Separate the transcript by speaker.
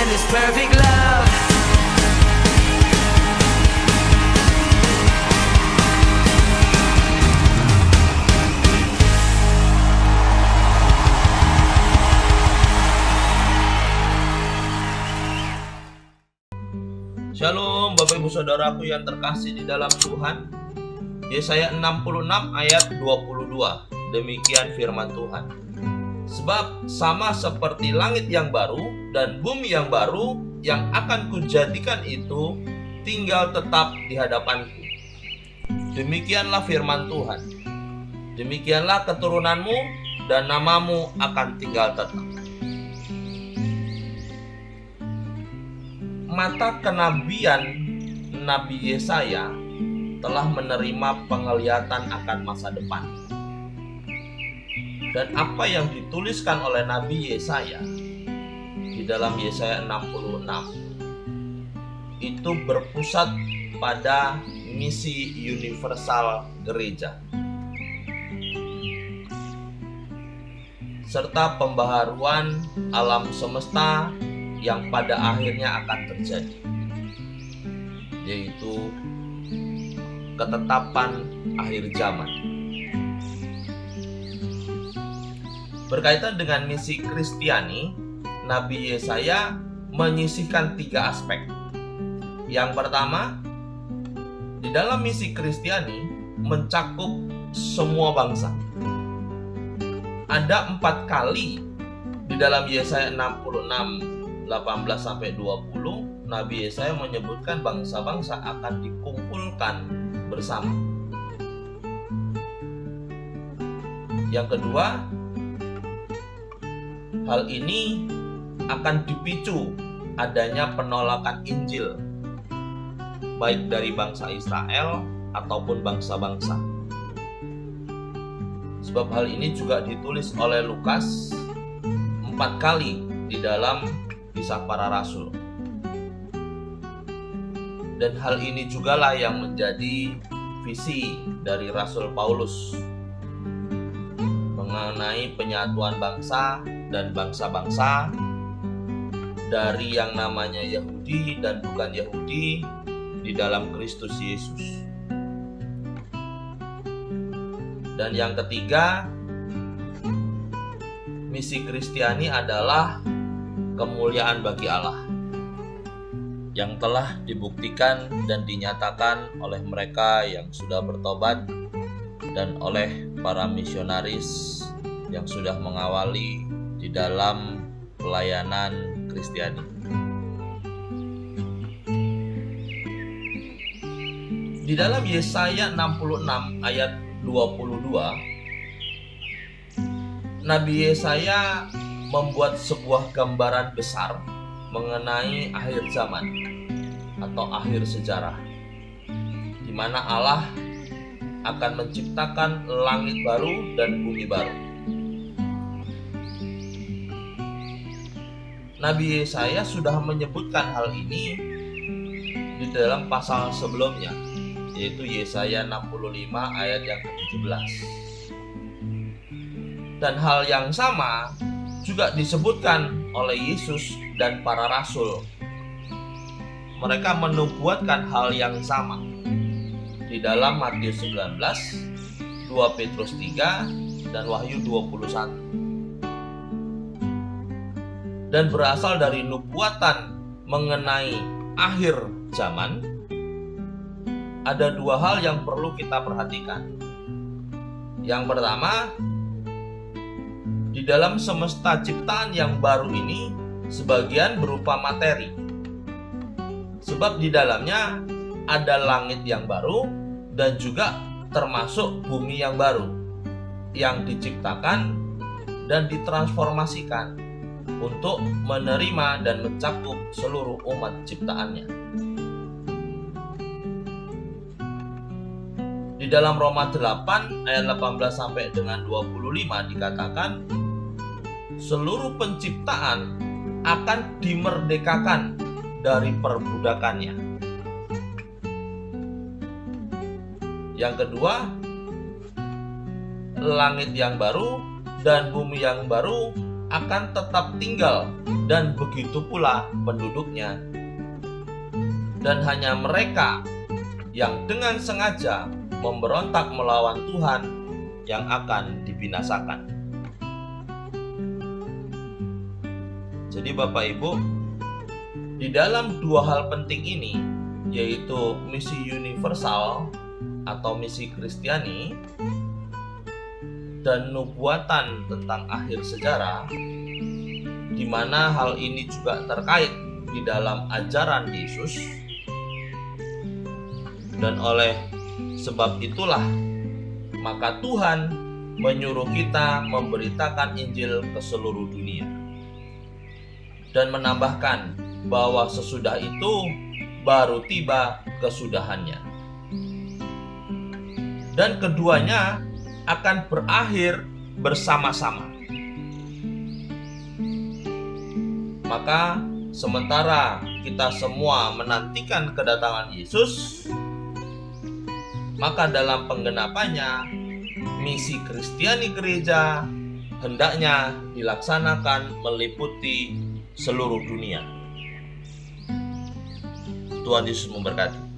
Speaker 1: this perfect love.
Speaker 2: Shalom Bapak Ibu Saudaraku yang terkasih di dalam Tuhan. Yesaya 66 ayat 22. Demikian firman Tuhan. Sebab sama seperti langit yang baru dan bumi yang baru yang akan kujadikan itu tinggal tetap di hadapanku. Demikianlah firman Tuhan. Demikianlah keturunanmu dan namamu akan tinggal tetap. Mata kenabian Nabi Yesaya telah menerima penglihatan akan masa depan. Dan apa yang dituliskan oleh Nabi Yesaya di dalam Yesaya 66 itu berpusat pada misi universal gereja serta pembaharuan alam semesta yang pada akhirnya akan terjadi, yaitu ketetapan akhir zaman. Berkaitan dengan misi Kristiani, Nabi Yesaya menyisihkan 3 aspek. Yang pertama, di dalam misi Kristiani mencakup semua bangsa. Ada 4 kali di dalam Yesaya 66 18-20, Nabi Yesaya menyebutkan bangsa-bangsa akan dikumpulkan bersama. Yang kedua, hal ini akan dipicu adanya penolakan Injil, baik dari bangsa Israel ataupun bangsa-bangsa. Sebab hal ini juga ditulis oleh Lukas 4 kali di dalam Kisah Para Rasul. Dan hal ini jugalah yang menjadi visi dari Rasul Paulus mengenai penyatuan bangsa dan bangsa-bangsa dari yang namanya Yahudi dan bukan Yahudi di dalam Kristus Yesus. Dan yang ketiga, misi Kristiani adalah kemuliaan bagi Allah yang telah dibuktikan dan dinyatakan oleh mereka yang sudah bertobat dan oleh para misionaris yang sudah mengawali di dalam pelayanan Kristiani. Di dalam Yesaya 66 ayat 22, Nabi Yesaya membuat sebuah gambaran besar mengenai akhir zaman atau akhir sejarah, di mana Allah akan menciptakan langit baru dan bumi baru. Nabi Yesaya sudah menyebutkan hal ini di dalam pasal sebelumnya, yaitu Yesaya 65 ayat yang ke-17. Dan hal yang sama juga disebutkan oleh Yesus dan para rasul. Mereka menubuatkan hal yang sama di dalam Matius 19, 2 Petrus 3, dan Wahyu 21. Dan berasal dari nubuatan mengenai akhir zaman, ada 2 hal yang perlu kita perhatikan. Yang pertama, di dalam semesta ciptaan yang baru ini, sebagian berupa materi. Sebab di dalamnya ada langit yang baru dan juga termasuk bumi yang baru yang diciptakan dan ditransformasikan untuk menerima dan mencakup seluruh umat ciptaannya. Di dalam Roma 8 ayat 18 sampai dengan 25 dikatakan seluruh penciptaan akan dimerdekakan dari perbudakannya. Yang kedua, langit yang baru dan bumi yang baru akan tetap tinggal dan begitu pula penduduknya. Dan hanya mereka yang dengan sengaja memberontak melawan Tuhan yang akan dibinasakan. Jadi Bapak Ibu, di dalam dua hal penting ini, yaitu misi universal atau misi Kristiani dan nubuatan tentang akhir sejarah, di mana hal ini juga terkait di dalam ajaran Yesus. Dan oleh sebab itulah maka Tuhan menyuruh kita memberitakan Injil ke seluruh dunia, dan menambahkan bahwa sesudah itu baru tiba kesudahannya, dan keduanya akan berakhir bersama-sama. Maka sementara kita semua menantikan kedatangan Yesus, maka dalam penggenapannya misi Kristiani gereja hendaknya dilaksanakan meliputi seluruh dunia. Tuhan Yesus memberkati.